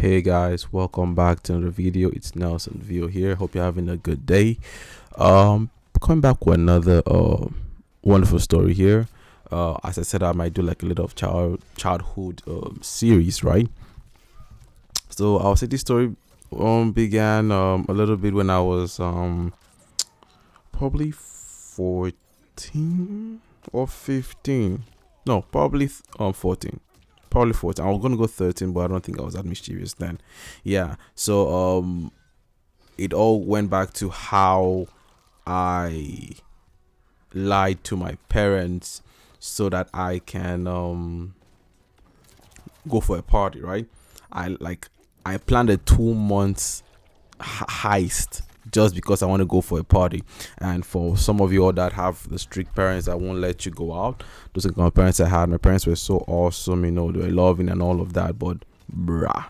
Hey guys, welcome back to another video. It's 𝐤𝐨𝐬𝐞 here. Hope you're having a good day. Coming back with another wonderful story here. As I said, I might do like a little of childhood series, right? So I'll say this story began a little bit when I was probably 14 or 15. No, probably 14. Probably 14. I was gonna go 13, but I don't think I was that mischievous then. Yeah. So it all went back to how I lied to my parents so that I can go for a party, right? I planned a 2 months heist just because I want to go for a party. And for some of you all that have the strict parents that won't let you go out, those are the kind of parents I had. My parents were so awesome, they were loving and all of that, but bruh,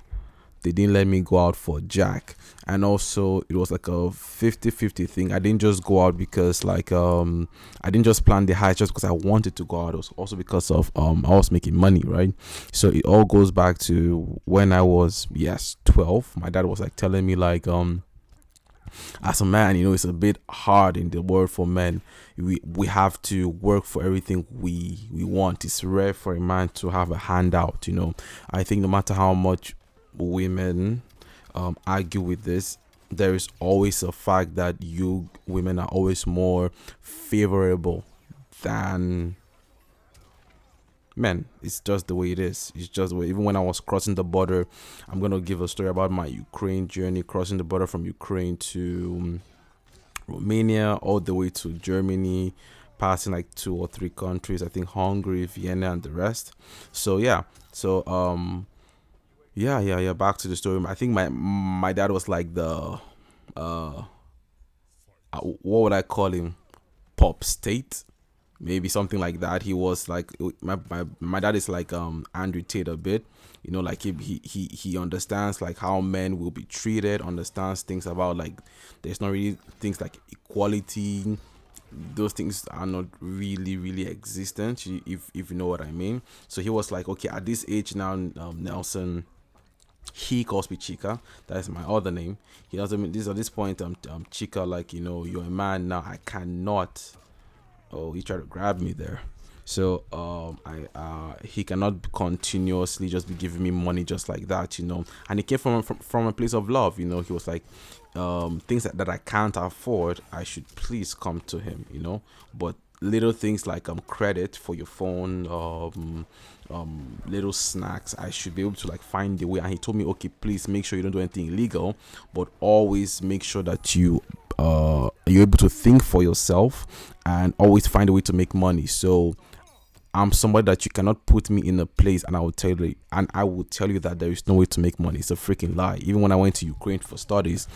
they didn't let me go out for Jack. And also it was like a 50-50 thing. I didn't just go out because I didn't just plan the heist just because I wanted to go out. It was also because of I was making money, right? So it all goes back to when I was 12. My dad was like telling me as a man, it's a bit hard in the world for men. We have to work for everything we want. It's rare for a man to have a handout. I think no matter how much women argue with this, there is always a fact that you women are always more favorable than men. It's just the way it is. It's just the way. Even when I was crossing the border, I'm gonna give a story about my Ukraine journey, crossing the border from Ukraine to Romania all the way to Germany, passing like 2 or 3 countries, I think Hungary, Vienna, and the rest. So back to the story. I think my dad was like the what would I call him, pop state, maybe something like that. He was like my dad is like Andrew Tate a bit, like he understands like how men will be treated, understands things about like there's not really things like equality. Those things are not really existent, if you know what I mean. So he was like, okay, at this age now, Nelson, he calls me Chica. That is my other name. He doesn't mean this at this point. Chica, like you're a man now. I cannot. Oh, he tried to grab me there. So he cannot continuously just be giving me money just like that. And it came from a place of love. He was like, things that I can't afford, I should please come to him. But little things like credit for your phone, little snacks, I should be able to like find the way. And he told me, okay, please make sure you don't do anything illegal, but always make sure that you're able to think for yourself and always find a way to make money. So I'm somebody that you cannot put me in a place and I will tell you that there is no way to make money. It's a freaking lie. Even when I went to Ukraine for studies,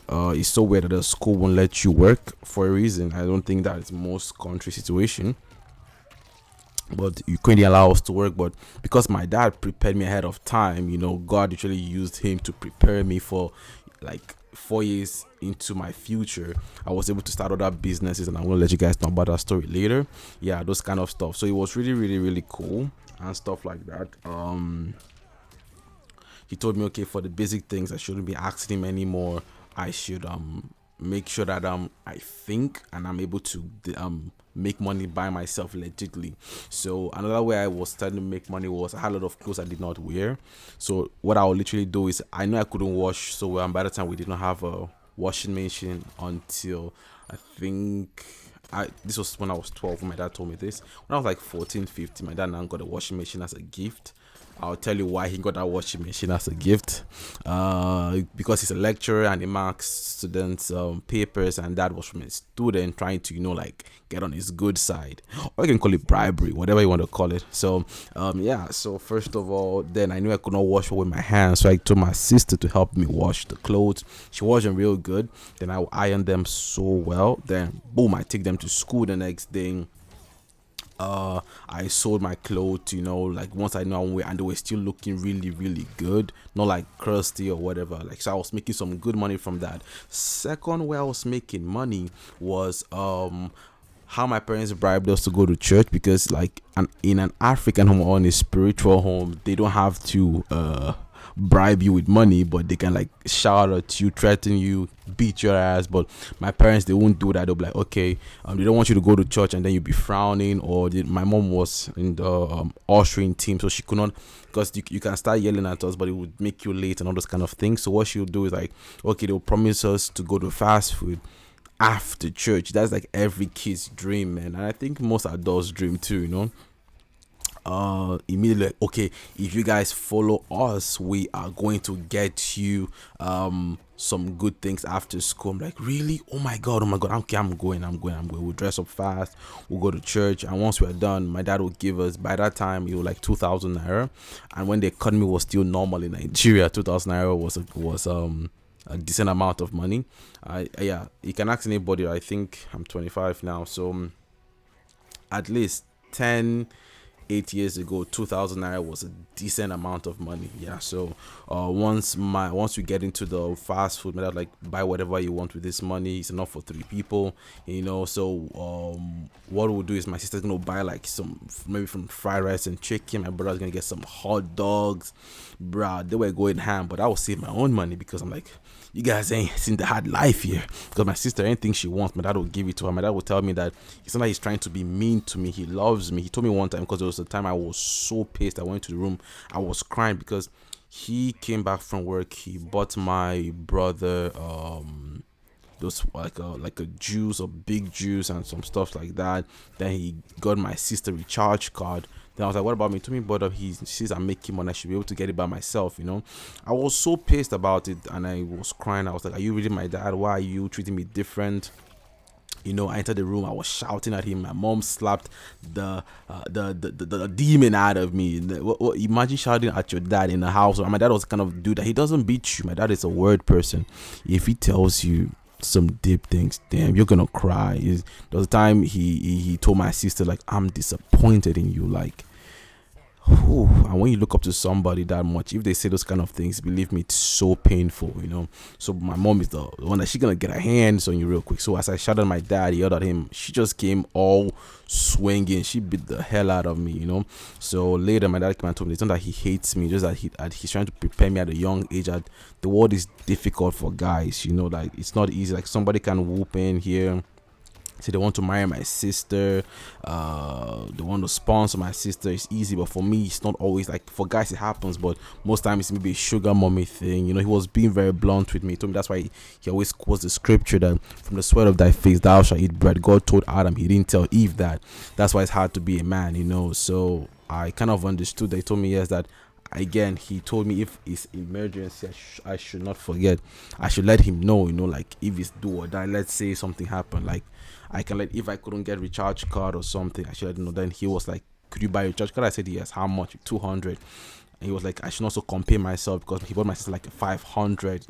it's so weird that the school won't let you work for a reason. I don't think that is most country situation, but Ukraine didn't allow us to work. But because my dad prepared me ahead of time, God actually used him to prepare me for like 4 years into my future. I was able to start other businesses, and I'm gonna let you guys know about that story later. Yeah, those kind of stuff. So it was really cool and stuff like that. He told me, okay, for the basic things I shouldn't be asking him anymore. I should make sure that I think and I'm able to make money by myself legitimately. So another way I was starting to make money was I had a lot of clothes I did not wear. So what I would literally do is, I know I couldn't wash so well, and by the time we did not have a washing machine until I think this was when I was 12 when my dad told me this. When I was like 14, 15, my dad now got a washing machine as a gift. I'll tell you why he got that washing machine as a gift. Because he's a lecturer and he marks students' papers, and that was from a student trying to, like get on his good side. Or you can call it bribery, whatever you want to call it. So, So first of all, then I knew I could not wash with my hands, so I told my sister to help me wash the clothes. She washed them real good. Then I ironed them so well. Then boom, I take them to school the next day. I sold my clothes, like once I know and they were still looking really good, not like crusty or whatever. Like, so I was making some good money from that. Second way I was making money was how my parents bribed us to go to church, because like in an African home or in a spiritual home, they don't have to bribe you with money, but they can like shout at you, threaten you, beat your ass. But my parents, they won't do that. They'll be like, okay, they don't want you to go to church, and then you'll be frowning. Or my mom was in the ushering team, so she could not, because you can start yelling at us, but it would make you late and all those kind of things. So what she'll do is like, okay, they'll promise us to go to fast food after church. That's like every kid's dream, man, and I think most adults dream too, immediately like, okay, if you guys follow us, we are going to get you some good things after school. I'm like, really? Oh my god, okay, I'm going. We'll dress up fast, we'll go to church, and once we're done, my dad will give us, by that time it was like 2,000 naira, and when the economy was still normal in Nigeria, 2,000 naira was a decent amount of money. Yeah, you can ask anybody. I think I'm 25 now, so at least 8 years ago, 2,000 naira was a decent amount of money. Yeah, so once we get into the fast food, my dad like, buy whatever you want with this money. It's enough for 3 people, So what we'll do is my sister's gonna buy like maybe from fried rice and chicken. My brother's gonna get some hot dogs. Bruh, they were going ham, but I will save my own money, because I'm like, you guys ain't seen the hard life here. Because my sister, anything she wants, my dad will give it to her. My dad will tell me that it's not like he's trying to be mean to me. He loves me. He told me one time, because there was a time I was so pissed. I went to the room, I was crying, because he came back from work. He bought my brother those like a juice, a big juice, and some stuff like that. Then he got my sister recharge card. Then I was like, what about me? To me, but he says I'm making money, I should be able to get it by myself. I was so pissed about it, and I was crying. I was like, are you really my dad? Why are you treating me different? I entered the room, I was shouting at him. My mom slapped the demon out of me. Imagine shouting at your dad in the house. My dad was the kind of dude that he doesn't beat you. My dad is a word person. If he tells you some deep things, damn, you're gonna cry. There was a time he told my sister, like, I'm disappointed in you, like, and when you look up to somebody that much, if they say those kind of things, believe me, it's so painful. So my mom is the one that she's gonna get her hands on you real quick. So as I shouted at my dad, he yelled at him, she just came all swinging. She beat the hell out of me. So later my dad came and told me it's not that he hates me, just that he's trying to prepare me at a young age that the world is difficult for guys. Like, it's not easy. Like, somebody can whoop in here, say they want to marry my sister, they want to sponsor my sister. It's easy, but for me, it's not always. Like, for guys it happens, but most times it's maybe a sugar mommy thing. He was being very blunt with me. He told me that's why he always quotes the scripture that from the sweat of thy face thou shalt eat bread. God told Adam, he didn't tell Eve that. That's why it's hard to be a man. So I kind of understood that. He told me, yes, that again, he told me if it's emergency, I should not forget. I should let him know, like, if it's do or die. Let's say something happened, like, I can if I couldn't get recharge card or something, I should let him know. Then he was like, could you buy a recharge card? I said yes. How much? 200. And he was like, I should also compare myself, because he bought my sister like a 500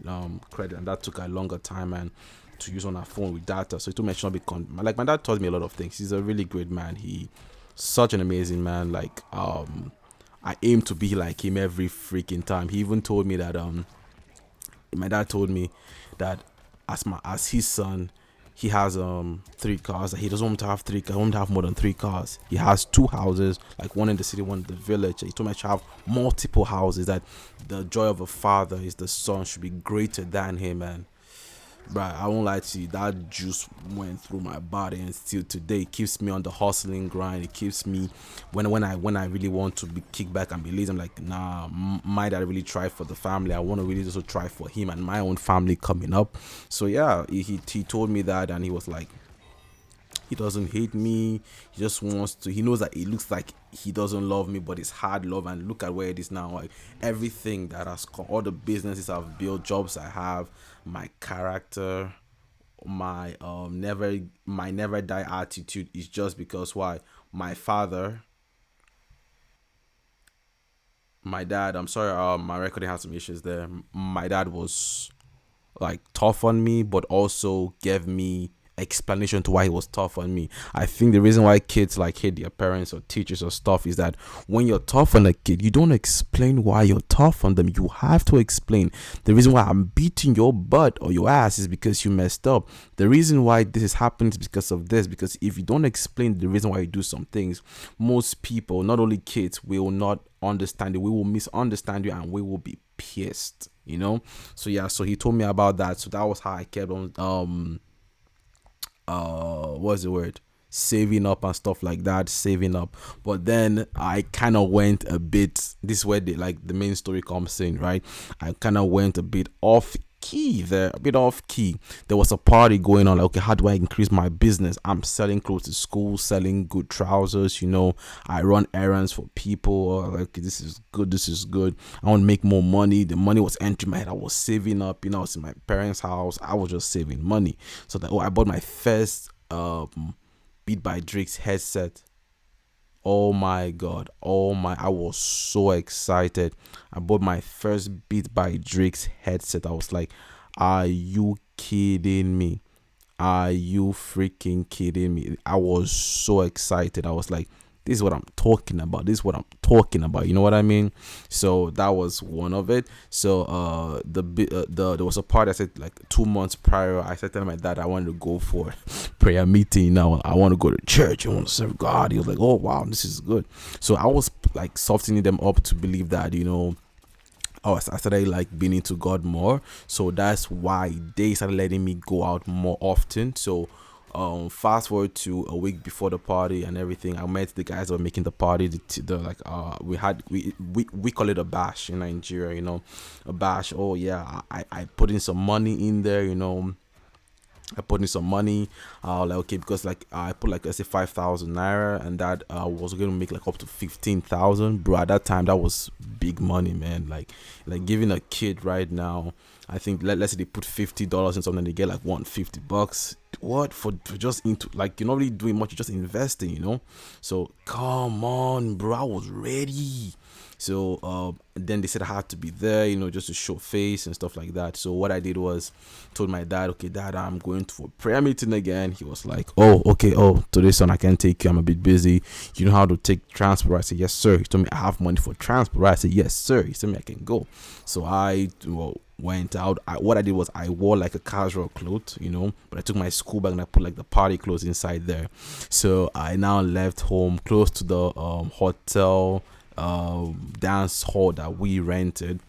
credit, and that took a longer time and to use on her phone with data. So he told me I should not be like, my dad taught me a lot of things. He's a really great man. He such an amazing man. Like, I aim to be like him every freaking time. He even told me that my dad told me that as his son, he has 3 cars. He doesn't want to have 3 cars. He won't have more than 3 cars. He has 2 houses, like one in the city, one in the village. He told me I should have multiple houses. That the joy of a father is the son should be greater than him. And Right, I won't lie to you, that juice went through my body, and still today it keeps me on the hustling grind. It keeps me when I really want to be kick back and be lazy. I'm like, nah, my dad really tried for the family. I want to really also try for him and my own family coming up. So yeah, he told me that, and he was like, he doesn't hate me. He just wants to. He knows that it looks like he doesn't love me, but it's hard love. And look at where it is now. Like everything that has come, all the businesses I've built, jobs I have, my character, my never die attitude is just because why? My father, my dad. I'm sorry, my recording has some issues there. My dad was like tough on me, but also gave me explanation to why he was tough on me. I think the reason why kids like hate their parents or teachers or stuff is that when you're tough on a kid, you don't explain why you're tough on them. You have to explain the reason why I'm beating your butt or your ass is because you messed up. The reason why this is happening is because of this. Because if you don't explain the reason why you do some things, most people, not only kids, will not understand it. We will misunderstand you and we will be pissed, you know. So yeah, so he told me about that. So that was how I kept on what's the word, saving up and stuff like that, saving up. But then I kind of went a bit, this is where the main story comes in, right? I kind of went a bit off key there, a bit off key. There was a party going on, like, okay, how do I increase my business? I'm selling clothes to school, selling good trousers, you know. I run errands for people, like, this is good, this is good. I want to make more money. The money was entering my head. I was saving up, you know. I was in my parents' house, I was just saving money. So that, I bought my first Beat by Drake's headset. Oh my god, I was so excited. I bought my first Beat by Drake's headset. I was like, are you kidding me? Are you freaking kidding me? I was so excited. I was like, this is what I'm talking about. This is what I'm talking about. You know what I mean? So that was one of it. So there was a part I said, like 2 months prior, I said to my dad I wanted to go for prayer meeting. Now I want to go to church. I want to serve God. He was like, oh wow, this is good. So I was like softening them up to believe that, you know, I started like being into God more. So that's why they started letting me go out more often. So fast forward to a week before the party and everything, I met the guys that were making the party. The like we call it a bash in Nigeria, you know. A bash. Oh yeah, I put in some money in there, you know. I put in some money, like, okay, because like I put like, let's say 5,000 naira, and that was going to make like up to 15,000, bro. At that time, that was big money, man. Like giving a kid right now, I think, let's say they put $50 in something, they get like $150. What for just into, like, you're not really doing much, you're just investing, you know. So come on, bro, I was ready. So then they said I had to be there, you know, just to show face and stuff like that. So what I did was told my dad, okay, dad, I'm going for a prayer meeting again. He was like, oh, okay, oh, today, son, I can't take you, I'm a bit busy. You know how to take transport? I said, yes, sir. He told me I have money for transport. I said, yes, sir. He told me I can go. So I went out. What I did was I wore like a casual clothes, you know, but I took my school bag and I put like the party clothes inside there. So I now left home close to the hotel dance hall that we rented.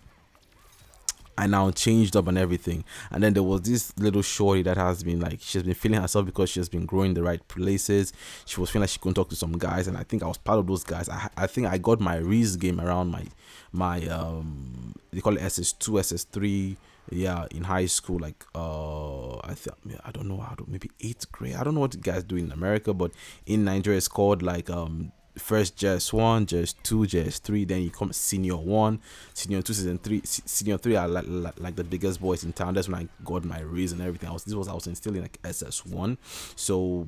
I now changed up and everything, and then there was this little shorty that has been like, she's been feeling herself because she has been growing the right places. She was feeling like she couldn't talk to some guys, and I think I was part of those guys. I think I got my Reese game around my they call it SS2 SS3, yeah, in high school. Like I don't know how to, maybe 8th grade. I don't know what you guys do in America, but in Nigeria it's called like first JS1, JS2, JS3, then you come senior 1, senior 2, season 3. Senior 3 are like the biggest boys in town. That's when I got my raise and everything. I was still in like SS1. So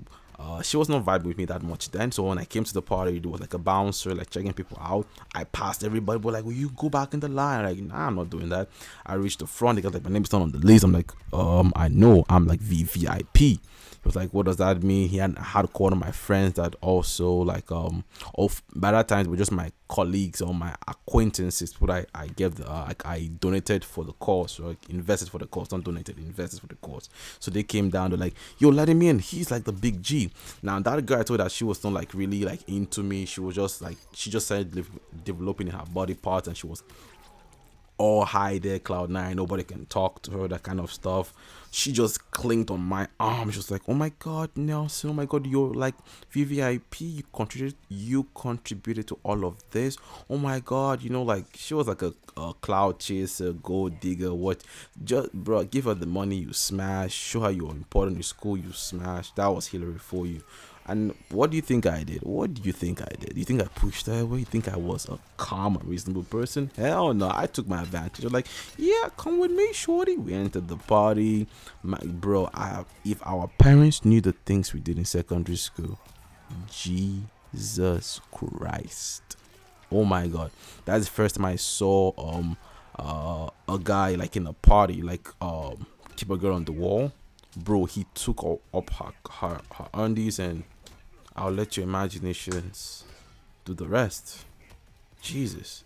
she was not vibing with me that much then. So when I came to the party, there was like a bouncer like checking people out. I passed everybody, but like, will you go back in the line? Like, nah, I'm not doing that. I reached the front. They got like, my name's not on the list. I'm like, I know, I'm like VVIP. He was like, what does that mean? He had a call of my friends that also like by that time it was just my colleagues or my acquaintances, but I gave the like, I donated for the cause, or like invested for the cause, not donated, invested for the cause. So they came down to like, yo, let him in, he's like the big G. Now that girl, I told her that she was not like really like into me. She was just like, she just started developing in her body parts, and she was all high there, cloud nine, nobody can talk to her, that kind of stuff. She just clinged on my arm. She was like, oh my god, Nelson, oh my god, you're like VVIP, you contributed to all of this, oh my god, you know, like she was like a cloud chaser, gold digger. What? Just, bro, give her the money, you smash. Show her you're important in school, you smash. That was Hillary for you. And what do you think I did? What do you think I did? You think I pushed her away? You think I was a calm and reasonable person? Hell no, I took my advantage. I was like, yeah, come with me, shorty. We entered the party. Bro, if our parents knew the things we did in secondary school, Jesus Christ. Oh my god. That's the first time I saw a guy like in a party, like keep a girl on the wall. Bro, he took up her undies, and I'll let your imaginations do the rest. Jesus.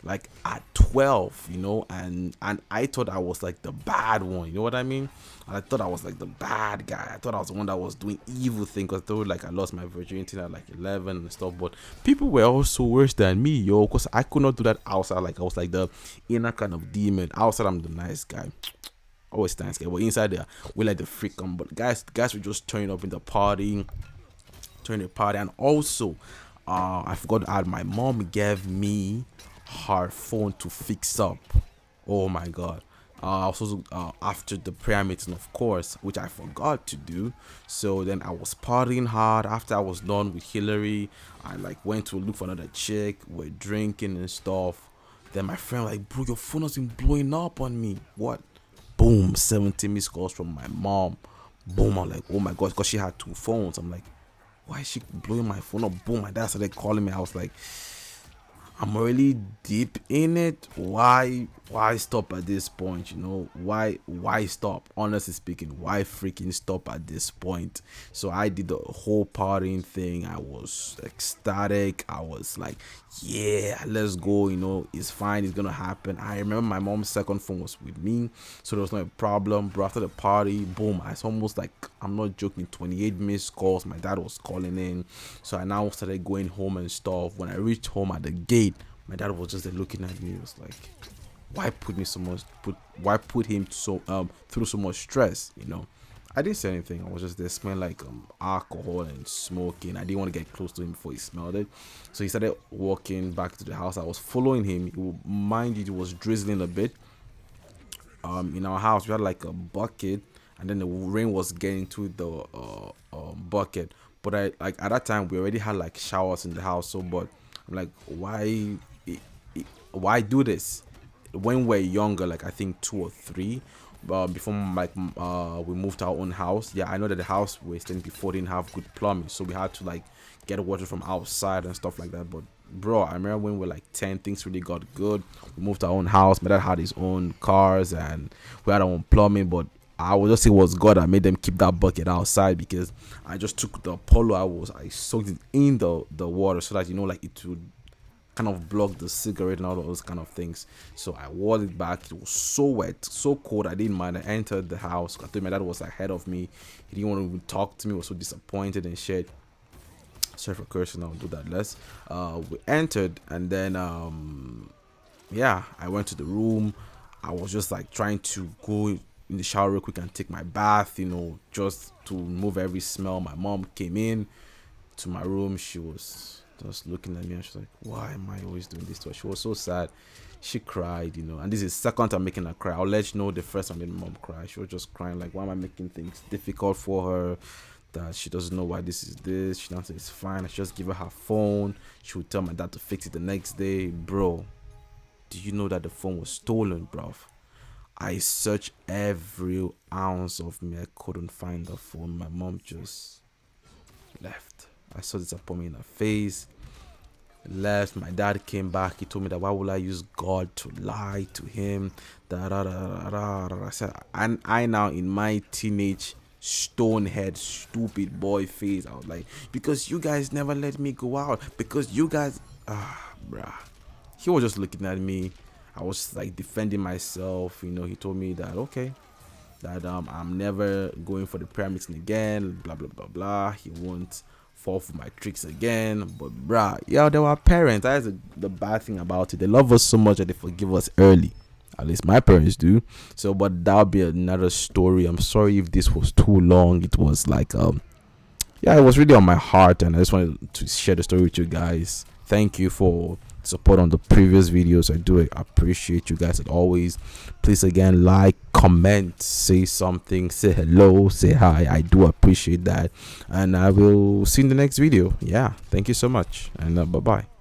like at 12, you know, and I thought I was like the bad one, you know what I mean? And I thought I was like the bad guy. I thought I was the one that was doing evil things, because I thought like I lost my virginity at like 11 and stuff. But people were also worse than me, yo, because I could not do that outside. Like I was like the inner kind of demon. Outside I'm the nice guy, always nice guy, but inside there we like the freak. But guys were just turning up in the party, and also I forgot to add, my mom gave me her phone to fix up. Oh my god. Also, after the prayer meeting, of course, which I forgot to do. So then I was partying hard. After I was done with Hillary, I like went to look for another chick. We're drinking and stuff. Then my friend like, bro, your phone has been blowing up on me. What? Boom, 70 missed calls from my mom. Boom, I'm like, oh my god, because she had two phones. I'm like, why is she blowing my phone up? Boom, my dad started calling me. I was like, I'm really deep in it. Why stop at this point? You know, why stop? Honestly speaking, why freaking stop at this point? So I did the whole partying thing. I was ecstatic. I was like, yeah, let's go, you know, it's fine, it's gonna happen. I remember my mom's second phone was with me, so there was no problem, bro. After the party, boom, I almost like, I'm not joking, 28 missed calls. My dad was calling in, so I now started going home and stuff. When I reached home at the gate, my dad was just there looking at me. He was like, why put him through so much stress, you know? I didn't say anything. I was just there smelling like alcohol and smoking. I didn't want to get close to him before he smelled it. So he started walking back to the house. I was following him. Mind you, it was drizzling a bit. In our house, we had like a bucket, and then the rain was getting to the bucket. But I like at that time we already had like showers in the house. So, but I'm like, why do this? When we're younger, like I think 2 or 3, before like we moved to our own house. Yeah, I know that the house we staying before didn't have good plumbing, so we had to like get water from outside and stuff like that. But bro, I remember when we were like 10, things really got good. We moved to our own house. My dad had his own cars and we had our own plumbing. But I would just say it was God that made them keep that bucket outside, because I just took the polo, I soaked it in the water, so that, you know, like it would kind of block the cigarette and all those kind of things. So I wore it back. It was so wet, so cold. I didn't mind. I entered the house. I thought my dad was ahead of me. He didn't want to even talk to me. He was so disappointed and shit. Sorry for cursing. I'll do that less. We entered, and then yeah, I went to the room. I was just like trying to go in the shower real quick and take my bath, you know, just to remove every smell. My mom came in to my room. She was just looking at me and she's like, why am I always doing this to her? She was so sad. She cried, you know, and this is second time making her cry. I'll let you know the first time I made my mom cry. She was just crying like, why am I making things difficult for her? That she doesn't know why this is this. She doesn't say it's fine. I just give her her phone. She would tell my dad to fix it the next day. Bro, do you know that the phone was stolen, bruv? I searched every ounce of me. I couldn't find the phone. My mom just left. I saw disappointment in her face. Left. My dad came back. He told me that why would I use God to lie to him? I said, and I now in my teenage stonehead stupid boy face, I was like, because you guys never let me go out, because you guys bruh. He was just looking at me. I was like defending myself, you know. He told me that okay, that I'm never going for the prayer meeting again, blah blah blah blah. He won't fall for my tricks again. But bruh, yeah, they were parents. That's the bad thing about it. They love us so much that they forgive us early. At least my parents do. So, but that'll be another story. I'm sorry if this was too long. It was like yeah, it was really on my heart, and I just wanted to share the story with you guys. Thank you for support on the previous videos. I do appreciate you guys as always. Please again, like, comment, say something, say hello, say hi. I do appreciate that, and I will see you in the next video. Yeah, thank you so much, and bye bye.